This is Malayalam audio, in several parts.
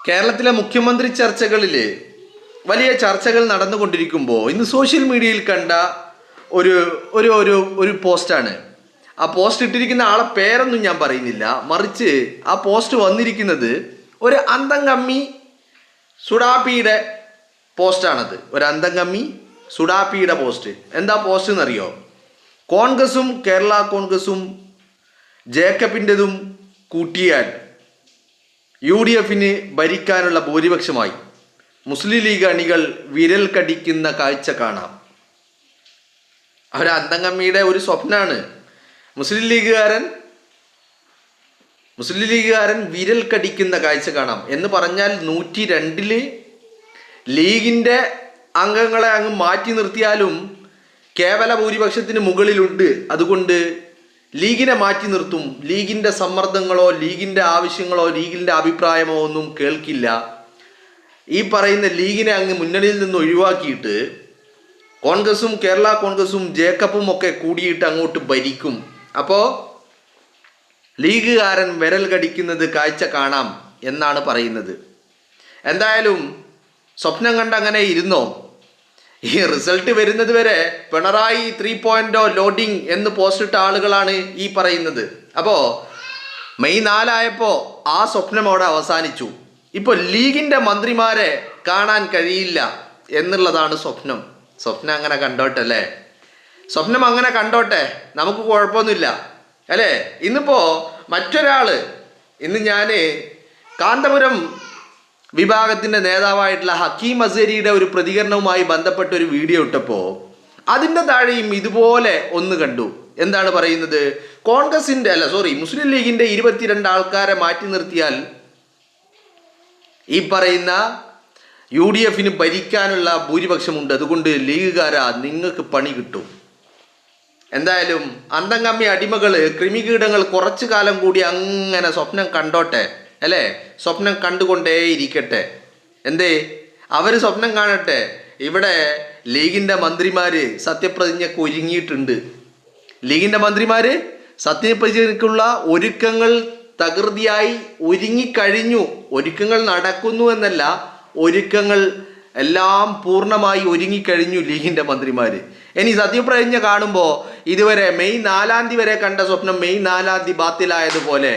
കേരളത്തിലെ മുഖ്യമന്ത്രി ചർച്ചകളിൽ വലിയ ചർച്ചകൾ നടന്നുകൊണ്ടിരിക്കുമ്പോൾ ഇന്ന് സോഷ്യൽ മീഡിയയിൽ കണ്ട ഒരു ഒരു ഒരു ഒരു പോസ്റ്റാണ്. ആ പോസ്റ്റ് ഇട്ടിരിക്കുന്ന ആളെ പേരൊന്നും ഞാൻ പറയുന്നില്ല, മറിച്ച് ആ പോസ്റ്റ് വന്നിരിക്കുന്നത് ഒരു അന്തംകമ്മി സുഡാപ്പിയുടെ പോസ്റ്റാണത്. ഒരു അന്തംകമ്മി സുഡാപ്പിയുടെ പോസ്റ്റ്. എന്താ പോസ്റ്റ് എന്നറിയോ? കോൺഗ്രസും കേരള കോൺഗ്രസും ജേക്കബിൻ്റെതും കൂട്ടിയാൽ UDF ഭരിക്കാനുള്ള ഭൂരിപക്ഷമായി മുസ്ലിം ലീഗ് അണികൾ വിരൽ കടിക്കുന്ന കാഴ്ച കാണാം. ഒരു അന്തംകമ്മിയുടെ ഒരു സ്വപ്നമാണ്. മുസ്ലിം ലീഗുകാരൻ വിരൽ കടിക്കുന്ന കാഴ്ച കാണാം എന്ന് പറഞ്ഞാൽ 102 ലീഗിൻ്റെ അംഗങ്ങളെ അങ്ങ് മാറ്റി നിർത്തിയാലും കേവല ഭൂരിപക്ഷത്തിന് മുകളിലുണ്ട്. അതുകൊണ്ട് ലീഗിനെ മാറ്റി നിർത്തും. ലീഗിൻ്റെ സമ്മർദ്ദങ്ങളോ ലീഗിൻ്റെ ആവശ്യങ്ങളോ ലീഗിൻ്റെ അഭിപ്രായമോ ഒന്നും കേൾക്കില്ല. ഈ പറയുന്ന ലീഗിനെ അങ്ങ് മുന്നണിയിൽ നിന്ന് ഒഴിവാക്കിയിട്ട് കോൺഗ്രസും കേരള കോൺഗ്രസും ജേക്കബും ഒക്കെ കൂടിയിട്ട് അങ്ങോട്ട് ഭരിക്കും. അപ്പോൾ ലീഗുകാരൻ വിരൽ കടിക്കുന്നത് കാഴ്ച കാണാം എന്നാണ് പറയുന്നത്. എന്തായാലും സ്വപ്നം കണ്ട് അങ്ങനെ ഇരുന്നോ? ഈ റിസൾട്ട് വരുന്നത് വരെ പിണറായി 3.0 ലോഡിങ് എന്ന് പോസ്റ്റിട്ട ആളുകളാണ് ഈ പറയുന്നത്. അപ്പോൾ മെയ് 4 ആയപ്പോൾ ആ സ്വപ്നം അവിടെ അവസാനിച്ചു. ഇപ്പോൾ ലീഗിൻ്റെ മന്ത്രിമാരെ കാണാൻ കഴിയില്ല എന്നുള്ളതാണ് സ്വപ്നം. സ്വപ്നം അങ്ങനെ കണ്ടോട്ടെ അല്ലേ? സ്വപ്നം അങ്ങനെ കണ്ടോട്ടെ, നമുക്ക് കുഴപ്പമൊന്നുമില്ല അല്ലേ? ഇന്നിപ്പോൾ ഇന്ന് ഞാൻ കാന്തപുരം വിഭാഗത്തിൻ്റെ നേതാവായിട്ടുള്ള ഹക്കീം അസരിയുടെ ഒരു പ്രതികരണവുമായി ബന്ധപ്പെട്ട ഒരു വീഡിയോ ഇട്ടപ്പോൾ അതിൻ്റെ താഴെയും ഇതുപോലെ ഒന്ന് കണ്ടു. എന്താണ് പറയുന്നത്? മുസ്ലിം ലീഗിൻ്റെ 22 ആൾക്കാരെ മാറ്റി നിർത്തിയാൽ ഈ പറയുന്ന UDF ഭരിക്കാനുള്ള ഭൂരിപക്ഷമുണ്ട്. അതുകൊണ്ട് ലീഗുകാരാ നിങ്ങൾക്ക് പണി കിട്ടും. എന്തായാലും അന്തംകമ്മി അടിമകൾ കൃമികീടങ്ങൾ കുറച്ചു കാലം കൂടി അങ്ങനെ സ്വപ്നം കണ്ടോട്ടെ അല്ലേ? സ്വപ്നം കണ്ടുകൊണ്ടേ ഇരിക്കട്ടെ. അവർ സ്വപ്നം കാണട്ടെ. ഇവിടെ ലീഗിൻ്റെ മന്ത്രിമാർ സത്യപ്രതിജ്ഞയ്ക്ക് ഒരുങ്ങിയിട്ടുണ്ട്. ലീഗിൻ്റെ മന്ത്രിമാർ സത്യപ്രതിജ്ഞയ്ക്കുള്ള ഒരുക്കങ്ങൾ തകൃതിയായി ഒരുങ്ങിക്കഴിഞ്ഞു. ഒരുക്കങ്ങൾ നടക്കുന്നു എന്നല്ല, ഒരുക്കങ്ങൾ എല്ലാം പൂർണ്ണമായി ഒരുങ്ങിക്കഴിഞ്ഞു ലീഗിൻ്റെ മന്ത്രിമാർ. ഇനി സത്യപ്രതിജ്ഞ കാണുമ്പോൾ ഇതുവരെ മെയ് 4 വരെ കണ്ട സ്വപ്നം മെയ് 4 ബാത്തിലായതുപോലെ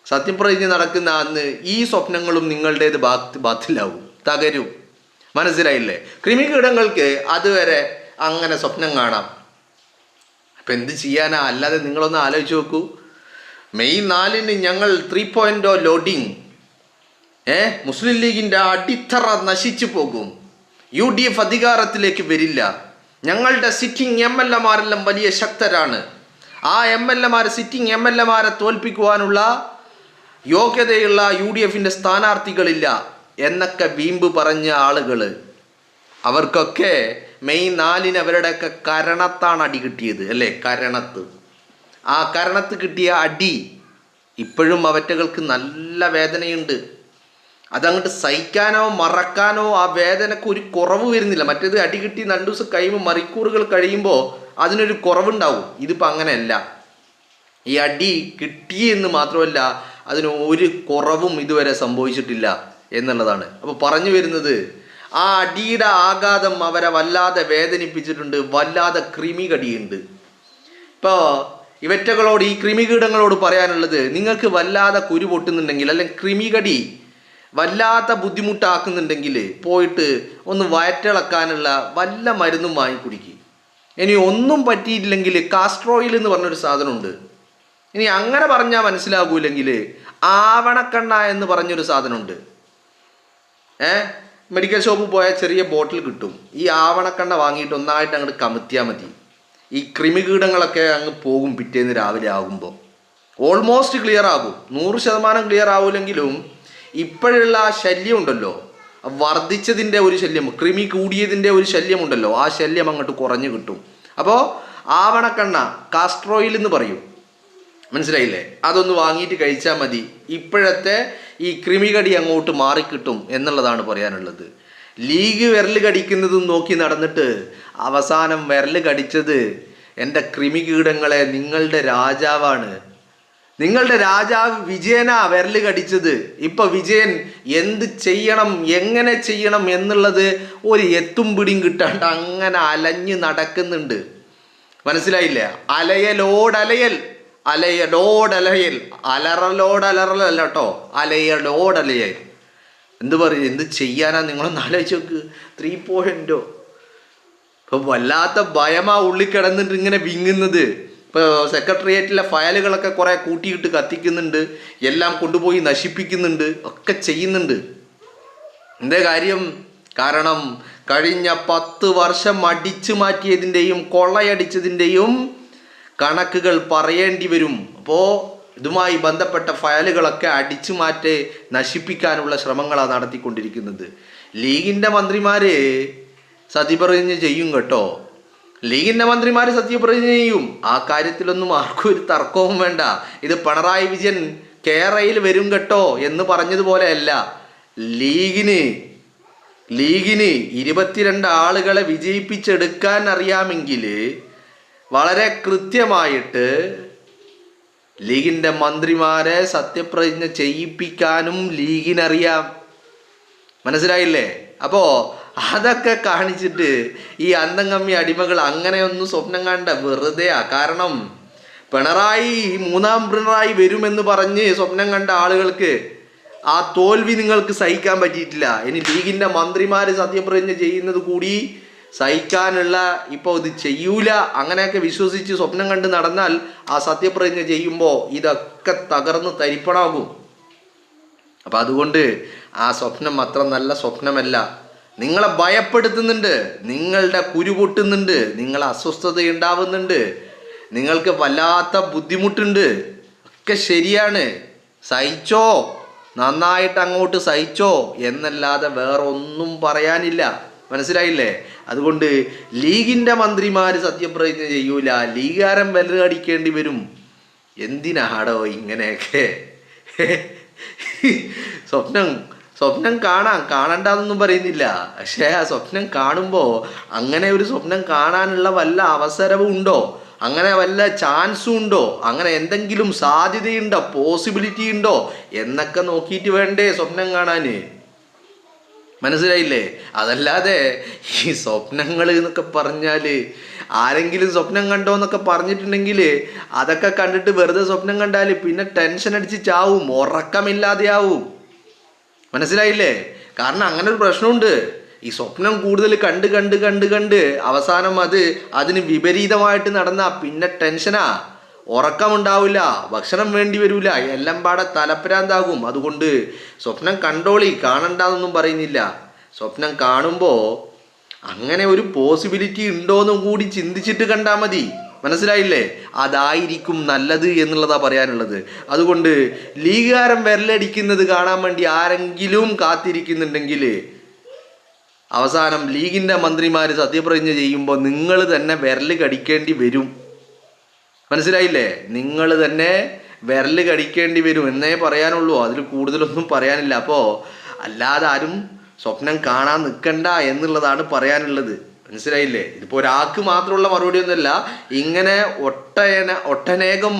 സത്യപ്രതിജ്ഞ നടക്കുന്ന അന്ന് ഈ സ്വപ്നങ്ങളും നിങ്ങളുടേത് ബാത്തിലാവും, തകരും. മനസ്സിലായില്ലേ? കൃമികീടങ്ങൾക്ക് അതുവരെ അങ്ങനെ സ്വപ്നം കാണാം. അപ്പം എന്ത് ചെയ്യാനാ? അല്ലാതെ നിങ്ങളൊന്ന് ആലോചിച്ച് നോക്കൂ. മെയ് 4 ഞങ്ങൾ 3.0 ലോഡിങ്, മുസ്ലിം ലീഗിൻ്റെ അടിത്തറ നശിച്ചു പോകും, UDF അധികാരത്തിലേക്ക് വരില്ല, ഞങ്ങളുടെ സിറ്റിംഗ് MLA-മാരെല്ലാം വലിയ ശക്തരാണ്, ആ സിറ്റിംഗ് MLA-മാരെ തോൽപ്പിക്കുവാനുള്ള യോഗ്യതയുള്ള UDF സ്ഥാനാർത്ഥികളില്ല എന്നൊക്കെ വീമ്പ് പറഞ്ഞ ആളുകൾ, അവർക്കൊക്കെ മെയ് 4 അവരുടെയൊക്കെ കരണത്താണ് അടി കിട്ടിയത് അല്ലേ? ആ കരണത്ത് കിട്ടിയ അടി ഇപ്പോഴും അവറ്റകൾക്ക് നല്ല വേദനയുണ്ട്. അതങ്ങോട്ട് സഹിക്കാനോ മറക്കാനോ ആ വേദനക്ക് ഒരു കുറവ് വരുന്നില്ല. മറ്റേത് അടി കിട്ടി 2 ദിവസം കഴിയുമ്പോൾ മണിക്കൂറുകൾ കഴിയുമ്പോൾ അതിനൊരു കുറവുണ്ടാവും. ഇതിപ്പോൾ അങ്ങനെയല്ല. ഈ അടി കിട്ടിയെന്ന് മാത്രമല്ല, അതിന് ഒരു കുറവും ഇതുവരെ സംഭവിച്ചിട്ടില്ല എന്നുള്ളതാണ്. അപ്പോൾ പറഞ്ഞു വരുന്നത്, ആ അടിയുടെ ആഘാതം അവരെ വല്ലാതെ വേദനിപ്പിച്ചിട്ടുണ്ട്, വല്ലാതെ കൃമികടിയുണ്ട്. ഇപ്പോൾ ഇവറ്റകളോട്, ഈ കൃമികീടങ്ങളോട് പറയാനുള്ളത്, നിങ്ങൾക്ക് വല്ലാതെ കുരു പൊട്ടുന്നുണ്ടെങ്കിൽ അല്ലെങ്കിൽ കൃമികടി വല്ലാത്ത ബുദ്ധിമുട്ടാക്കുന്നുണ്ടെങ്കിൽ പോയിട്ട് ഒന്ന് വയറ്റിളക്കാനുള്ള വല്ല മരുന്നും വാങ്ങിക്കുടിക്കുക. ഇനി ഒന്നും പറ്റിയില്ലെങ്കിൽ കാസ്ട്രോയിൽ എന്ന് പറഞ്ഞൊരു സാധനമുണ്ട്. ഇനി അങ്ങനെ പറഞ്ഞാൽ മനസ്സിലാകൂല്ലെങ്കിൽ ആവണക്കണ്ണ എന്ന് പറഞ്ഞൊരു സാധനമുണ്ട്. മെഡിക്കൽ ഷോപ്പിൽ പോയാൽ ചെറിയ ബോട്ടിൽ കിട്ടും. ഈ ആവണക്കണ്ണ വാങ്ങിയിട്ട് ഒന്നായിട്ട് അങ്ങോട്ട് കമത്തിയാൽ മതി. ഈ കൃമികീടങ്ങളൊക്കെ അങ്ങ് പോകും. പിറ്റേന്ന് രാവിലെ ആകുമ്പോൾ ഓൾമോസ്റ്റ് ക്ലിയർ ആകും. 100% ക്ലിയർ ആവില്ലെങ്കിലും ഇപ്പോഴുള്ള ശല്യം ഉണ്ടല്ലോ, വർദ്ധിച്ചതിൻ്റെ ഒരു ശല്യം, കൃമി കൂടിയതിൻ്റെ ഒരു ശല്യമുണ്ടല്ലോ, ആ ശല്യം അങ്ങോട്ട് കുറഞ്ഞു കിട്ടും. അപ്പോൾ ആവണക്കണ്ണ, കാസ്ട്രോയിൽ എന്ന് പറയും, മനസ്സിലായില്ലേ? അതൊന്ന് വാങ്ങിയിട്ട് കഴിച്ചാൽ മതി. ഇപ്പോഴത്തെ ഈ കൃമികടി അങ്ങോട്ട് മാറിക്കിട്ടും എന്നുള്ളതാണ് പറയാനുള്ളത്. ലീഗ് വിരൽ കടിക്കുന്നതും നോക്കി നടന്നിട്ട് അവസാനം വിരൽ കടിച്ചത് എൻ്റെ കൃമികീടങ്ങളെ നിങ്ങളുടെ രാജാവാണ്, നിങ്ങളുടെ രാജാവ് വിജയനാ വിരല് കടിച്ചത്. ഇപ്പൊ വിജയൻ എന്ത് ചെയ്യണം, എങ്ങനെ ചെയ്യണം എന്നുള്ളത് ഒരു എത്തും പിടിയും കിട്ടാണ്ട് അങ്ങനെ അലഞ്ഞ് നടക്കുന്നുണ്ട്. മനസ്സിലായില്ലേ? അലയലോടലയൽ, അലയലോടലയൽ, അലറലോടലറലല്ല കേട്ടോ, അലയലോടലയൽ. എന്ത് പറയും, എന്ത് ചെയ്യാനാ? നിങ്ങളൊന്ന് ആലോചിച്ച് നോക്ക്. 3 ഇപ്പൊ വല്ലാത്ത ഭയമാ ഉള്ളിൽ കിടന്നിട്ട് ഇങ്ങനെ വിങ്ങുന്നത്. ഇപ്പോൾ സെക്രട്ടേറിയറ്റിലെ ഫയലുകളൊക്കെ കുറേ കൂട്ടിയിട്ട് കത്തിക്കുന്നുണ്ട്, എല്ലാം കൊണ്ടുപോയി നശിപ്പിക്കുന്നുണ്ട്, ഒക്കെ ചെയ്യുന്നുണ്ട്. എന്താ കാര്യം? കാരണം കഴിഞ്ഞ 10 വർഷം അടിച്ചു മാറ്റിയതിൻ്റെയും കൊള്ളയടിച്ചതിൻ്റെയും കണക്കുകൾ പറയേണ്ടി വരും. അപ്പോൾ ഇതുമായി ബന്ധപ്പെട്ട ഫയലുകളൊക്കെ അടിച്ചു മാറ്റി നശിപ്പിക്കാനുള്ള ശ്രമങ്ങളാണ് നടത്തിക്കൊണ്ടിരിക്കുന്നത്. ലീഗിൻ്റെ മന്ത്രിമാർ സത്യപ്രതിജ്ഞ ചെയ്യും കേട്ടോ. ലീഗിൻ്റെ മന്ത്രിമാർ സത്യപ്രതിജ്ഞ ചെയ്യും. ആ കാര്യത്തിലൊന്നും ആർക്കും ഒരു തർക്കവും വേണ്ട. ഇത് പിണറായി വിജയൻ കേരളയിൽ വരും കേട്ടോ എന്ന് പറഞ്ഞതുപോലെയല്ല. ലീഗിന് 22 ആളുകളെ വിജയിപ്പിച്ചെടുക്കാൻ അറിയാമെങ്കിൽ വളരെ കൃത്യമായിട്ട് ലീഗിൻ്റെ മന്ത്രിമാരെ സത്യപ്രതിജ്ഞ ചെയ്യിപ്പിക്കാനും ലീഗിനറിയാം. മനസ്സിലായില്ലേ? അപ്പോൾ അതൊക്കെ കാണിച്ചിട്ട് ഈ അന്തംകമ്മി അടിമകൾ അങ്ങനെയൊന്നും സ്വപ്നം കണ്ട വെറുതെയാ. കാരണം മൂന്നാം പിണറായി വരുമെന്ന് പറഞ്ഞ് സ്വപ്നം കണ്ട ആളുകൾക്ക് ആ തോൽവി നിങ്ങൾക്ക് സഹിക്കാൻ പറ്റിയിട്ടില്ല. ഇനി ലീഗിൻ്റെ മന്ത്രിമാർ സത്യപ്രതിജ്ഞ ചെയ്യുന്നത് കൂടി സഹിക്കാനുള്ള, ഇപ്പോൾ ഇത് ചെയ്യൂല അങ്ങനെയൊക്കെ വിശ്വസിച്ച് സ്വപ്നം കണ്ട് നടന്നാൽ ആ സത്യപ്രതിജ്ഞ ചെയ്യുമ്പോൾ ഇതൊക്കെ തകർന്ന് തരിപ്പണാകും. അപ്പം അതുകൊണ്ട് ആ സ്വപ്നം അത്ര നല്ല സ്വപ്നമല്ല. നിങ്ങളെ ഭയപ്പെടുത്തുന്നുണ്ട്, നിങ്ങളുടെ കുരു പൊട്ടുന്നുണ്ട്, നിങ്ങളെ അസ്വസ്ഥത ഉണ്ടാവുന്നുണ്ട്, നിങ്ങൾക്ക് വല്ലാത്ത ബുദ്ധിമുട്ടുണ്ട്. ഒക്കെ ശരിയാണ്, സഹിച്ചോ, നന്നായിട്ട് അങ്ങോട്ട് സഹിച്ചോ എന്നല്ലാതെ വേറെ ഒന്നും പറയാനില്ല. മനസ്സിലായില്ലേ? അതുകൊണ്ട് ലീഗിൻ്റെ മന്ത്രിമാർ സത്യപ്രതിജ്ഞ ചെയ്യൂല, ലീഗുകാരൻ വിലകടിക്കേണ്ടി വരും. എന്തിനാടോ ഇങ്ങനെയൊക്കെ? സ്വപ്നം കാണണ്ടെന്നൊന്നും പറയുന്നില്ല. പക്ഷേ ആ സ്വപ്നം കാണുമ്പോൾ അങ്ങനെ ഒരു സ്വപ്നം കാണാനുള്ള വല്ല അവസരവും ഉണ്ടോ, അങ്ങനെ വല്ല ചാൻസും ഉണ്ടോ, അങ്ങനെ എന്തെങ്കിലും സാധ്യതയുണ്ടോ, പോസിബിലിറ്റി ഉണ്ടോ എന്നൊക്കെ നോക്കിയിട്ട് വേണ്ടേ സ്വപ്നം കാണാൻ. മനസ്സിലായില്ലേ? അതല്ലാതെ ഈ സ്വപ്നങ്ങൾ എന്നൊക്കെ പറഞ്ഞാൽ ആരെങ്കിലും സ്വപ്നം കണ്ടോ എന്നൊക്കെ പറഞ്ഞിട്ടുണ്ടെങ്കിൽ അതൊക്കെ കണ്ടിട്ട് വെറുതെ സ്വപ്നം കണ്ടാൽ പിന്നെ ടെൻഷൻ അടിച്ച് ചാവും, ഉറക്കമില്ലാതെയാവും. മനസ്സിലായില്ലേ? കാരണം അങ്ങനെ ഒരു പ്രശ്നമുണ്ട്. ഈ സ്വപ്നം കൂടുതൽ കണ്ട് അവസാനം അതിന് വിപരീതമായിട്ട് നടന്നാൽ പിന്നെ ടെൻഷനാ, ഉറക്കമുണ്ടാവില്ല, ഭക്ഷണം വേണ്ടി വരില്ല, എല്ലാം പാടെ തലപ്രാന്താകും. അതുകൊണ്ട് സ്വപ്നം കണ്ടോളി, കാണണ്ടെന്നൊന്നും പറയുന്നില്ല. സ്വപ്നം കാണുമ്പോൾ അങ്ങനെ ഒരു പോസിബിലിറ്റി ഉണ്ടോയെന്നും കൂടി ചിന്തിച്ചിട്ട് കണ്ടാൽ മതി. മനസ്സിലായില്ലേ? അതായിരിക്കും നല്ലത് എന്നുള്ളതാണ് പറയാനുള്ളത്. അതുകൊണ്ട് ലീഗുകാരൻ വിരലടിക്കുന്നത് കാണാൻ വേണ്ടി ആരെങ്കിലും കാത്തിരിക്കുന്നുണ്ടെങ്കിൽ അവസാനം ലീഗിൻ്റെ മന്ത്രിമാർ സത്യപ്രതിജ്ഞ ചെയ്യുമ്പോൾ നിങ്ങൾ തന്നെ വിരൽ കടിക്കേണ്ടി വരും. മനസ്സിലായില്ലേ? നിങ്ങൾ തന്നെ വിരൽ കടിക്കേണ്ടി വരും എന്നേ പറയാനുള്ളൂ, അതിൽ കൂടുതലൊന്നും പറയാനില്ല. അപ്പോൾ അല്ലാതെ ആരും സ്വപ്നം കാണാൻ നിൽക്കണ്ട എന്നുള്ളതാണ് പറയാനുള്ളത്. മനസ്സിലായില്ലേ? ഇതിപ്പോൾ ഒരാൾക്ക് മാത്രമുള്ള മറുപടി ഒന്നുമല്ല. ഇങ്ങനെ ഒട്ടനേകം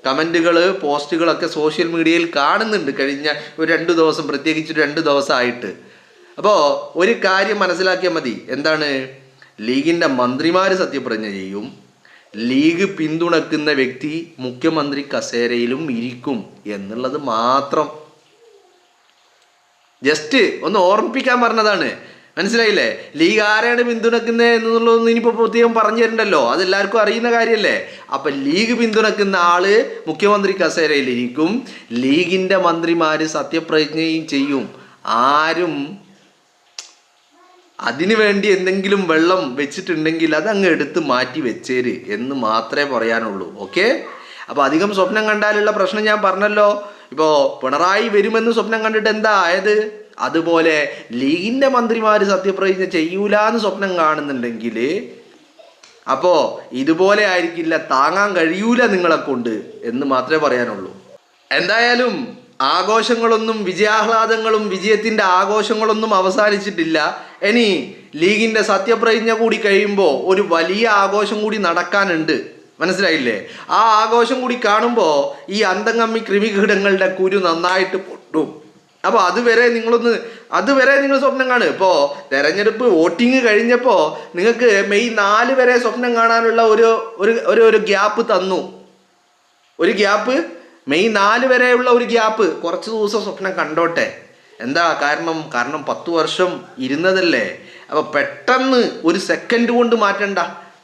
കമൻറ്റുകൾ, പോസ്റ്റുകളൊക്കെ സോഷ്യൽ മീഡിയയിൽ കാണുന്നുണ്ട് കഴിഞ്ഞ ഒരു 2 ദിവസം, പ്രത്യേകിച്ച് 2 ദിവസമായിട്ട്. അപ്പോൾ ഒരു കാര്യം മനസ്സിലാക്കിയാൽ മതി. എന്താണ്? ലീഗിൻ്റെ മന്ത്രിമാർ സത്യപ്രതിജ്ഞ ചെയ്യും, ലീഗ് പിന്തുണക്കുന്ന വ്യക്തി മുഖ്യമന്ത്രി കസേരയിലും ഇരിക്കും എന്നുള്ളത് മാത്രം ജസ്റ്റ് ഒന്ന് ഓർമ്മിപ്പിക്കാൻ പറഞ്ഞതാണ്. മനസ്സിലായില്ലേ? ലീഗ് ആരെയാണ് പിന്തുണക്കുന്നത് എന്നുള്ളതൊന്നും ഇനിയിപ്പോൾ പ്രത്യേകം പറഞ്ഞു തരണ്ടല്ലോ, അതെല്ലാവർക്കും അറിയുന്ന കാര്യമല്ലേ. അപ്പം ലീഗ് പിന്തുണക്കുന്ന ആള് മുഖ്യമന്ത്രി കസേരയിലിരിക്കും, ലീഗിൻ്റെ മന്ത്രിമാർ സത്യപ്രതിജ്ഞയും ചെയ്യും. ആരും അതിനു വേണ്ടി എന്തെങ്കിലും വെള്ളം വെച്ചിട്ടുണ്ടെങ്കിൽ അതങ്ങ് എടുത്ത് മാറ്റി വെച്ചേര് എന്ന് മാത്രമേ പറയാനുള്ളൂ. ഓക്കെ? അപ്പോൾ അധികം സ്വപ്നം കണ്ടാലുള്ള പ്രശ്നം ഞാൻ പറഞ്ഞല്ലോ. ഇപ്പോൾ പിണറായി വരുമെന്ന് സ്വപ്നം കണ്ടിട്ട് എന്താ ആയത്? അതുപോലെ ലീഗിൻ്റെ മന്ത്രിമാർ സത്യപ്രതിജ്ഞ ചെയ്യൂലെന്ന് സ്വപ്നം കാണുന്നുണ്ടെങ്കിൽ അപ്പോൾ ഇതുപോലെ ആയിരിക്കില്ല, താങ്ങാൻ കഴിയൂല നിങ്ങളെ കൊണ്ട് എന്ന് മാത്രമേ പറയാനുള്ളൂ. എന്തായാലും ആഘോഷങ്ങളൊന്നും, വിജയാഹ്ലാദങ്ങളും വിജയത്തിൻ്റെ ആഘോഷങ്ങളൊന്നും അവസാനിച്ചിട്ടില്ല. ഇനി ലീഗിൻ്റെ സത്യപ്രതിജ്ഞ കൂടി കഴിയുമ്പോൾ ഒരു വലിയ ആഘോഷം കൂടി നടക്കാനുണ്ട്. മനസ്സിലായില്ലേ? ആ ആഘോഷം കൂടി കാണുമ്പോൾ ഈ അന്തംകമ്മി കൃമികീടങ്ങളുടെ കുരു നന്നായിട്ട് പൊട്ടും. അപ്പോൾ അതുവരെ നിങ്ങൾ സ്വപ്നം കാണുക. ഇപ്പോൾ തെരഞ്ഞെടുപ്പ് വോട്ടിങ് കഴിഞ്ഞപ്പോൾ നിങ്ങൾക്ക് മെയ് 4 വരെ സ്വപ്നം കാണാനുള്ള ഒരു ഗ്യാപ്പ് തന്നു. ഒരു ഗ്യാപ്പ്, മെയ് 4 വരെയുള്ള ഒരു ഗ്യാപ്പ്, കുറച്ച് ദിവസം സ്വപ്നം കണ്ടോട്ടെ. എന്താ കാരണം? 10 വർഷം ഇരുന്നതല്ലേ. അപ്പോൾ പെട്ടെന്ന് ഒരു സെക്കൻഡ് കൊണ്ട് മാറ്റണ്ട.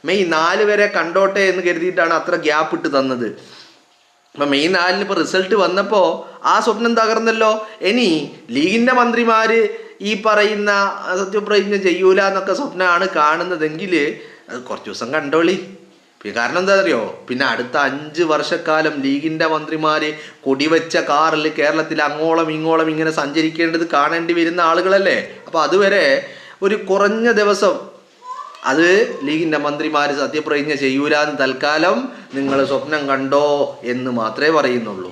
മെയ് 4 വരെ കണ്ടോട്ടെ എന്ന് കരുതിയിട്ടാണ് അത്ര ഗ്യാപ്പ് ഇട്ട് തന്നത്. അപ്പം മെയ് 4 ഇപ്പോൾ റിസൾട്ട് വന്നപ്പോൾ ആ സ്വപ്നം തകർന്നല്ലോ. ഇനി ലീഗിൻ്റെ മന്ത്രിമാർ ഈ പറയുന്ന സത്യപ്രതിജ്ഞ ചെയ്യൂല എന്നൊക്കെ സ്വപ്നമാണ് കാണുന്നതെങ്കിൽ അത് കുറച്ച് ദിവസം കണ്ടോളി. കാരണം എന്താ അറിയോ? പിന്നെ അടുത്ത 5 വർഷക്കാലം ലീഗിൻ്റെ മന്ത്രിമാർ കൊടിവെച്ച കാറിൽ കേരളത്തിൽ അങ്ങോളം ഇങ്ങോളം ഇങ്ങനെ സഞ്ചരിക്കേണ്ടത് കാണേണ്ടി വരുന്ന ആളുകളല്ലേ. അപ്പോൾ അതുവരെ ഒരു കുറഞ്ഞ ദിവസം അത് ലീഗിൻ്റെ മന്ത്രിമാർ സത്യപ്രതിജ്ഞ ചെയ്യൂല എന്ന് തൽക്കാലം നിങ്ങൾ സ്വപ്നം കണ്ടോ എന്ന് മാത്രമേ പറയുന്നുള്ളൂ.